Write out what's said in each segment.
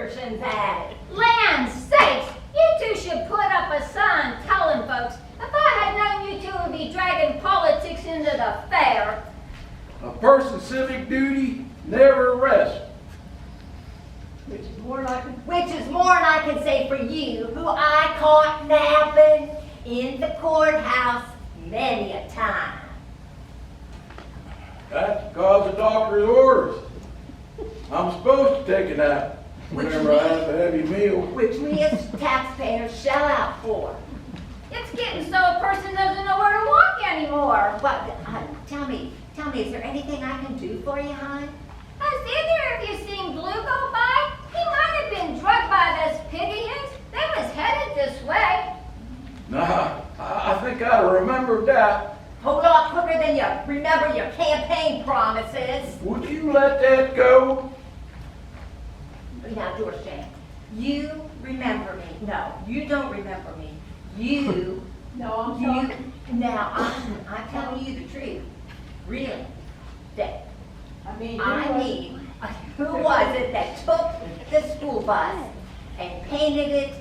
Peterson's at it. Land sakes, you two should put up a sign telling folks if I had known you two would be dragging politics into the fair. A person's civic duty never rests. Which is more than I can say for you, who I caught napping in the courthouse many a time. That's because of doctor's orders. I'm supposed to take a nap whenever I have a heavy meal. Which we as taxpayers shell out for. It's getting so a person doesn't know where to walk anymore. But tell me, is there anything I can do for you, hon? Has either of you seen Blue go by? He might have been drugged by this pig of his. They was headed this way. Nah, I think I remember that. Hold on quicker than you remember your campaign promises. Would you let that go? Now, George James, you remember me. No, you don't remember me. You. No, I'm sorry. Now, I'm telling you the truth. Really. That who was it that took the school bus and painted it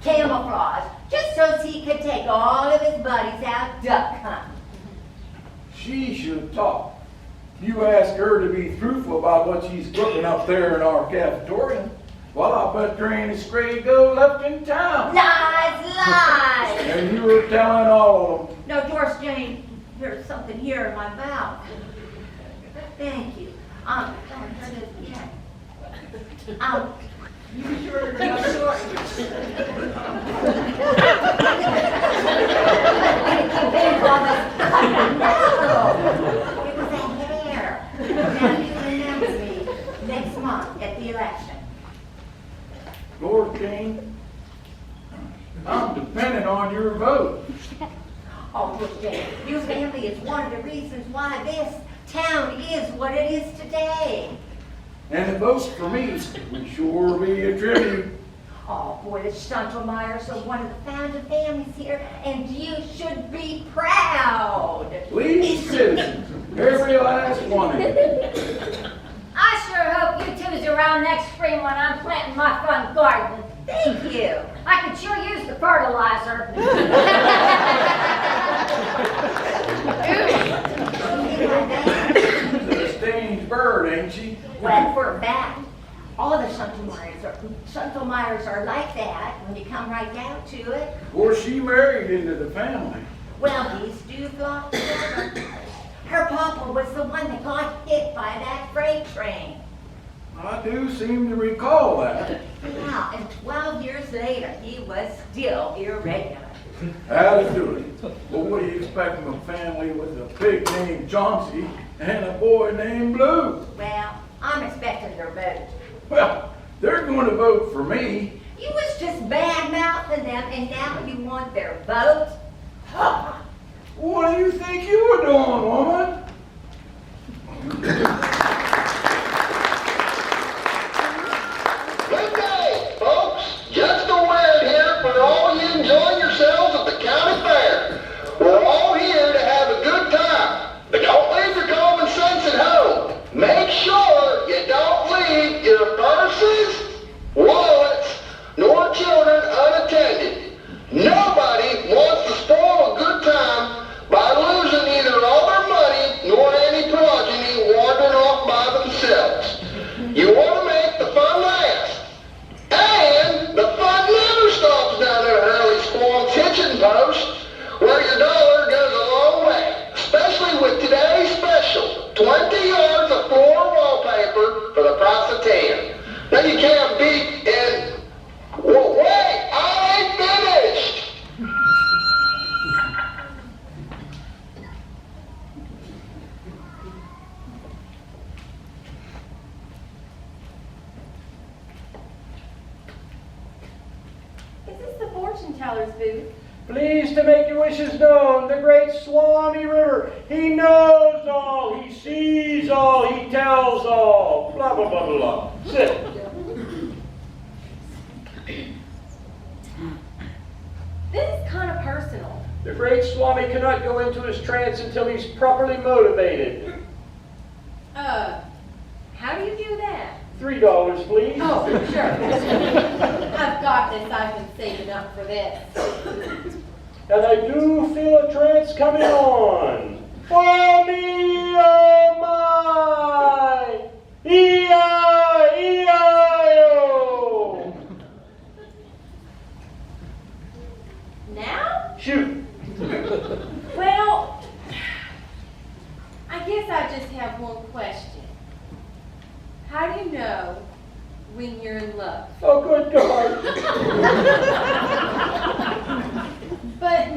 camouflage just so he could take all of his buddies out duck hunting? She should talk. You ask her to be truthful about what she's cooking up there in our cafeteria. Well, I bet there ain't a stray goat left in town. Lies! And you were telling all of them. No, George Jane, there's something here in my mouth. Thank you. You sure? It was a hair. Now you remember me next month at the election. Lord King, I'm dependent on your vote. Oh, George Jane, your family is one of the reasons why this town is what it is today. And the votes for me would sure be a tribute. Oh boy, the Schuntelmeyers are one of the founding families here, and you should be proud. Please, citizens, every last one of you. I sure hope you two's around next spring when I'm planting my front garden. Thank you. I could sure use the fertilizer. The strange bird, ain't she? Well, for a fact, all the Schuntelmeyers are like that when you come right down to it. Or she married into the family. Well, these do flock together. Her papa was the one that got hit by that freight train. I do seem to recall that. Yeah, and 12 years later, he was still irregular. That'll do it. Well, what do you expect from a family with a pig named Chauncey and a boy named Blue? Well, I'm expecting their vote. Well, they're going to vote for me. You was just bad-mouthing them, and now you want their vote? Huh. What do you think you were doing, woman? Good day, folks. Just a word here for all you enjoying yourselves at the county fair. We're all here to have a good time, but don't leave your common sense at home. Make sure you don't leave your purses, wallets, nor children unattended. Nobody wants to spoil a good time by losing either all their money nor any progeny wandering off by themselves. You want to make the fun last. And the fun never stops down there at Hurley Spawn's hitching post, where your dollar goes a long way, especially with today's special, 20 yards of floor wallpaper for the price of 10. Now you can't beat and... Well, wait, I ain't finished! Is this the fortune teller's booth? Pleased to make your wishes known, the great Swami River. He knows all, he sees all, he tells all. Blah, blah, blah, blah. Sit. This is kind of personal. The great Swami cannot go into his trance until he's properly motivated. How do you do that? $3 please? Oh, sure. I've got this. I've been saving up for this. And I do feel a trance coming on. Oh me, oh my! E-I-E-I-O! Now? Shoot. Well, I guess I just have one question. How do you know when you're in love? Oh, good God. But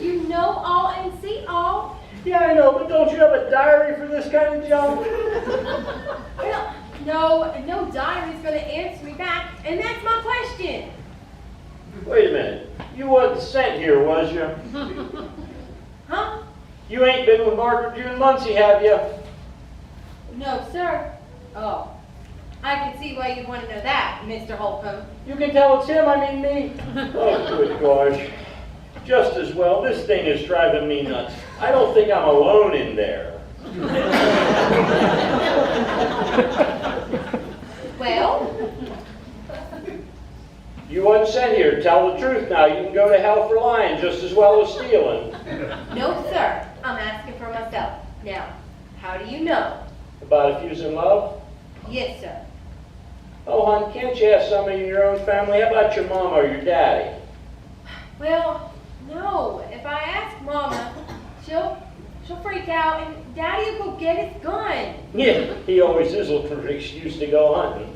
you know all and see all. Yeah, I know, but don't you have a diary for this kind of junk? Well, no diary's going to answer me back, and that's my question. Wait a minute. You wasn't sent here, was you? Huh? You ain't been with Margaret June Muncie, have you? No, sir. Oh, I can see why you'd want to know that, Mr. Holcomb. You can tell it's him, I mean me. Oh, good gosh. Just as well. This thing is driving me nuts. I don't think I'm alone in there. Well, You wasn't sent here. Tell the truth now. You can go to hell for lying just as well as stealing. no, sir. I'm asking for myself. Now, how do you know? About if you's in love? Yes, sir. Oh, hon, can't you ask somebody in your own family? How about your mom or your daddy? Well, no. If I ask Mama, she'll freak out, and Daddy will go get his gun. Yeah, he always is looking for an excuse to go hunting.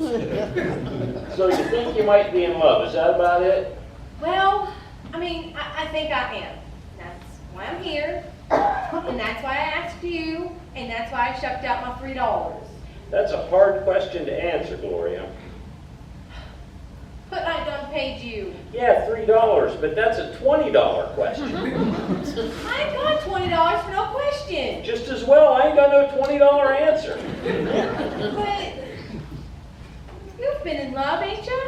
So you think you might be in love, is that about it? Well, I mean, I think I am. That's why I'm here, and that's why I asked you, and that's why I shucked out my $3. That's a hard question to answer, Gloria. But I done paid you. Yeah, $3, but that's a $20 question. I ain't got $20 for no question. Just as well, I ain't got no $20 answer. But you've been in love, ain't you?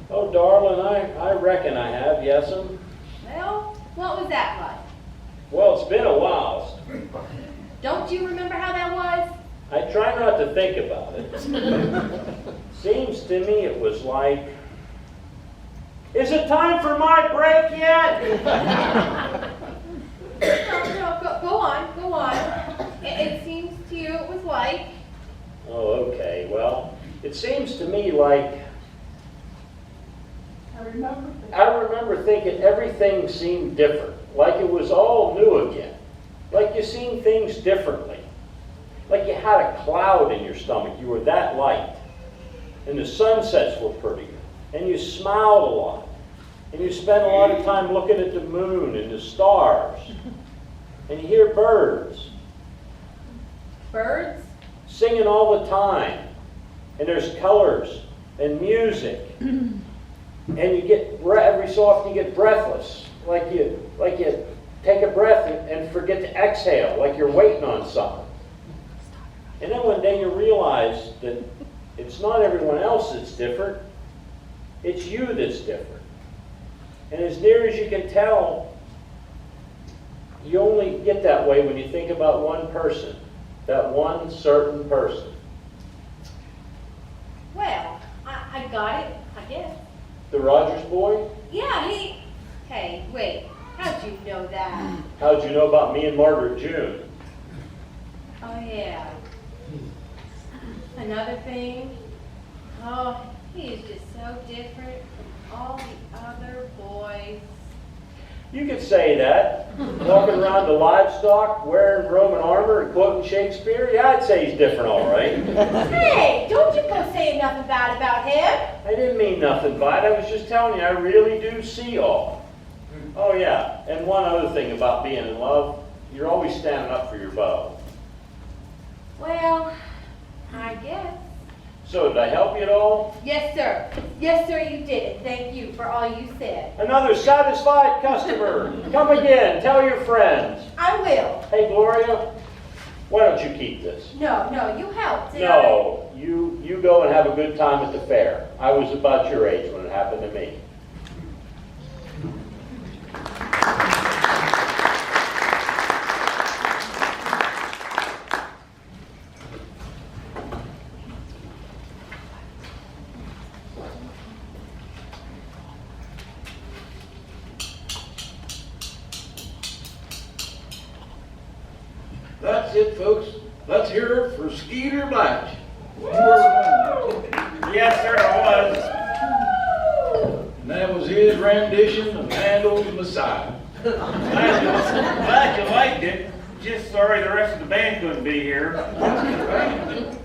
Oh, darling, I reckon I have, yes'm. Well, what was that like? Well, it's been a while. Don't you remember how that was? I try not to think about it. Seems to me it was like, is it time for my break yet? No, go on. It seems to you it was like. Oh, okay. Well, it seems to me like I remember thinking everything seemed different, like it was all new again, like you seen things differently, like you had a cloud in your stomach, you were that light, and the sunsets were prettier, and you smiled a lot, and you spent a lot of time looking at the moon and the stars, and you hear birds. Birds? Singing all the time, and there's colors and music, and you get every so often you get breathless, like you take a breath and forget to exhale, like you're waiting on something. And then one day you realize that it's not everyone else that's different, it's you that's different. And as near as you can tell, you only get that way when you think about one person. That one certain person. Well, I got it, I guess. The Rogers boy? Yeah, Hey, wait. How'd you know that? How'd you know about me and Margaret June? Oh, yeah. Another thing. Oh, he is just so different from all the other boys. You could say that. Walking around the livestock, wearing Roman armor and quoting Shakespeare, yeah, I'd say he's different, all right. Hey, don't you go saying nothing bad about him. I didn't mean nothing by it. I was just telling you, I really do see all. Oh, yeah, and one other thing about being in love, you're always standing up for your beau. Well, I guess. So, did I help you at all? Yes, sir. Yes, sir, you did. Thank you for all you said. Another satisfied customer. Come again. Tell your friends. I will. Hey, Gloria, why don't you keep this? No, you helped. No, you go and have a good time at the fair. I was about your age when it happened to me. That's it, folks. Let's hear it for Skeeter Blatch. Yes, sir, it was. And that was his rendition of Handel's Messiah. Glad you liked it. Just sorry the rest of the band couldn't be here.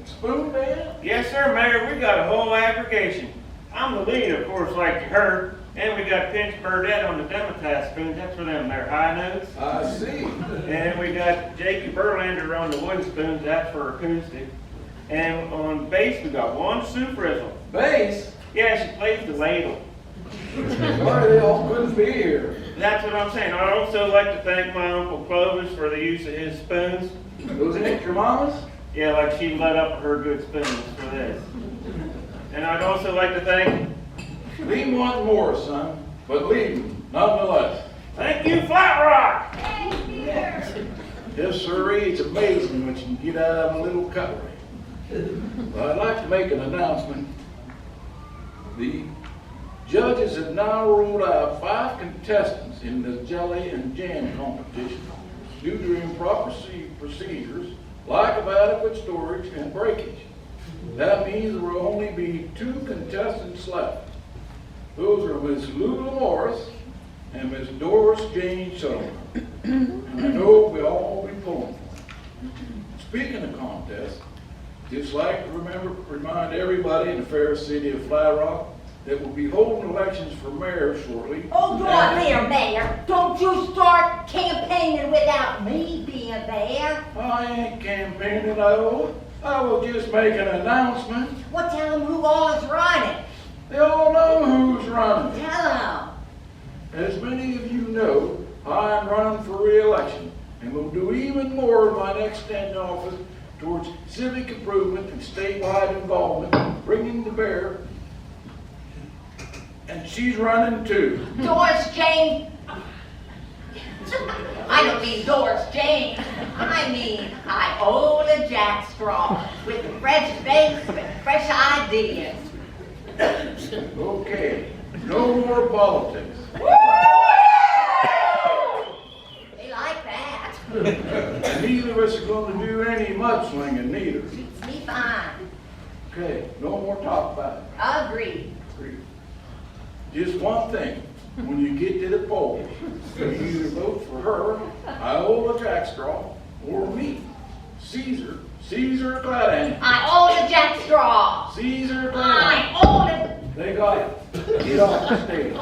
Spoon band? Yes, sir, Mayor, we got a whole aggregation. I'm the lead, of course, like you heard. And we got Pinch Burdette on the Demitasse spoons. That's for them, they're high notes. I see. And we got Jakey Berlander on the wooden spoons. That's for acoustic. And on bass, we got one Sue Frizzle. Bass? Yeah, she plays the ladle. Sorry they all couldn't be here. That's what I'm saying. I'd also like to thank my Uncle Clovis for the use of his spoons. Those ain't your mama's? Yeah, like she let up her good spoons for this. And I'd also like to thank, Leave one more, son, but leave him nonetheless. thank you, Flat Rock! Yes, sirree, it's amazing what you can get out of a little cutlery. Well, I'd like to make an announcement. The judges have now ruled out 5 contestants in the jelly and jam competition due to improper procedures, lack of adequate storage, and breakage. That means there will only be 2 contestants left. Those are Miss Lula Morris and Miss Doris Jane Sullivan. And I know we'll all be pulling for them. Speaking of contests, just like to remind everybody in the fair city of Flat Rock that we'll be holding elections for mayor shortly. Hold on there, Mayor. Don't you start campaigning without me being there. I ain't campaigning, I will just make an announcement. Well, tell them who all is running. They all know who's running. Tell them. As many of you know, I'm running for re-election and will do even more in my next stint in office towards civic improvement and statewide involvement, bringing to bear. And she's running too. Doris Jane. I don't mean Doris Jane. I mean Iola Jack Straw with a fresh face and fresh ideas. Okay, no more politics. They like that. And neither of us are going to do any mudslinging neither. Suits me fine. Okay, no more talk about it. Agreed. Just one thing, when you get to the polls, you either vote for her, Iola Jackstraw, or me, Caesar Gladden. Iola Jack Straw. Caesar Gladden. Iola. They got it. Get off the stage.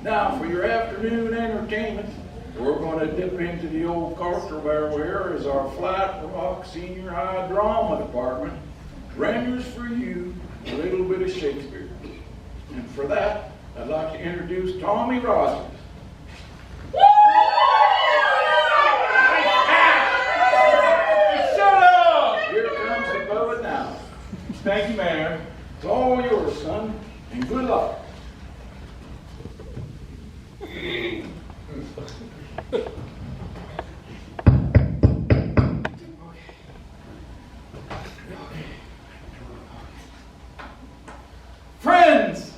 Now, for your afternoon entertainment, we're going to dip into the old Carterware as our Flat Rock Senior High Drama Department renders for you a little bit of Shakespeare. And for that, I'd like to introduce Tommy Rogers. Shut up! Here comes the poet now. Thank you, Mayor. It's all yours, son, and good luck. Friends!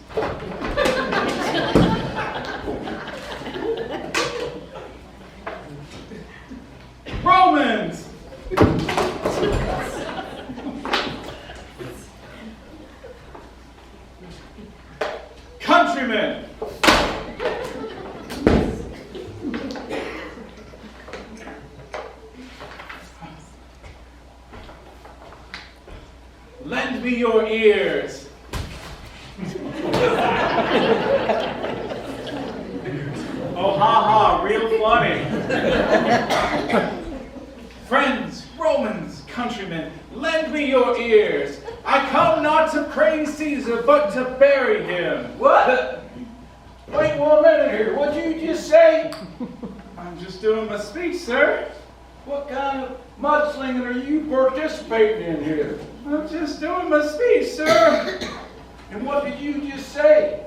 Romans! Countrymen! Lend me your ears. Oh, ha ha, real funny. Friends, Romans, countrymen, lend me your ears. I come not to praise Caesar, but to bury him. What? Wait 1 minute here. What'd you just say? I'm just doing my speech, sir. What kind of mudslinging are you participating in here? I'm just doing my speech, sir. And what did you just say?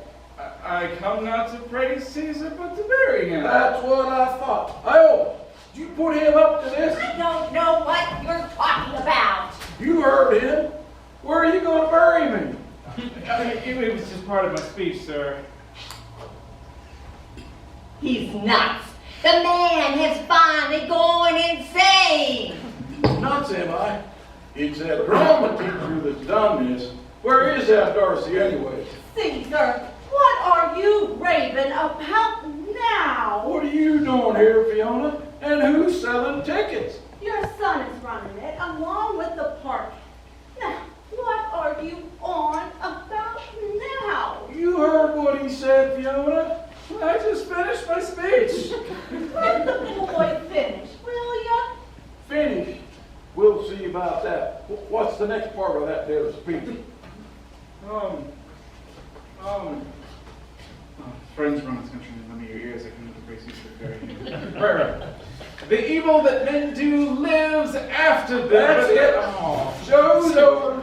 I come not to praise Caesar, but to bury him. That's what I thought. Iola, did you put him up to this? I don't know what you're talking about. You heard him. Where are you going to bury him? It was just part of my speech, sir. He's nuts. The man has finally gone insane. Nuts, am I? It's that drama teacher that's done this. Where is that Darcy anyway? Caesar, what are you raving about now? What are you doing here, Fiona? And who's selling tickets? Your son is running it along with the park. Now, what are you on about now? You heard what he said, Fiona. I just finished my speech. Let the boy finish, will ya? Finished. We'll see about that. What's the next part of that there speech? Friends run this country, and lend me your ears, I can make a brace use of very Prayer. The evil that men do lives after them. That's it. Oh, Show's over.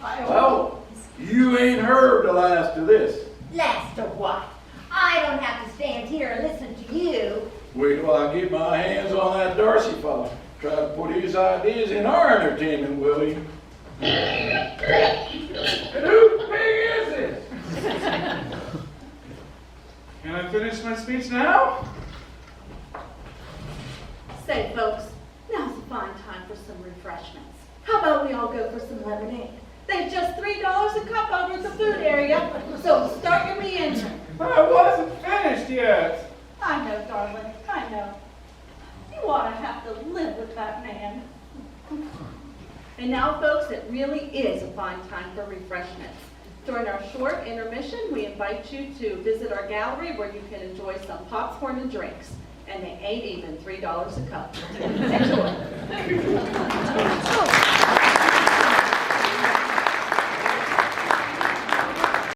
Well, you ain't heard the last of this. Last of what? I don't have to stand here and listen to you. Wait till I get my hands on that Darcy fella. Try to put his ideas in our entertainment, will he? And whose pig is this? Can I finish my speech now? Say, folks, now's a fine time for some refreshments. How about we all go for some lemonade? They're just $3 a cup over at the food area, so start your meandering. I wasn't finished yet. I know, darling, I know. You ought to have to live with that man. And now, folks, it really is a fine time for refreshments. During our short intermission, we invite you to visit our gallery where you can enjoy some popcorn and drinks. And they ain't even $3 a cup. Enjoy.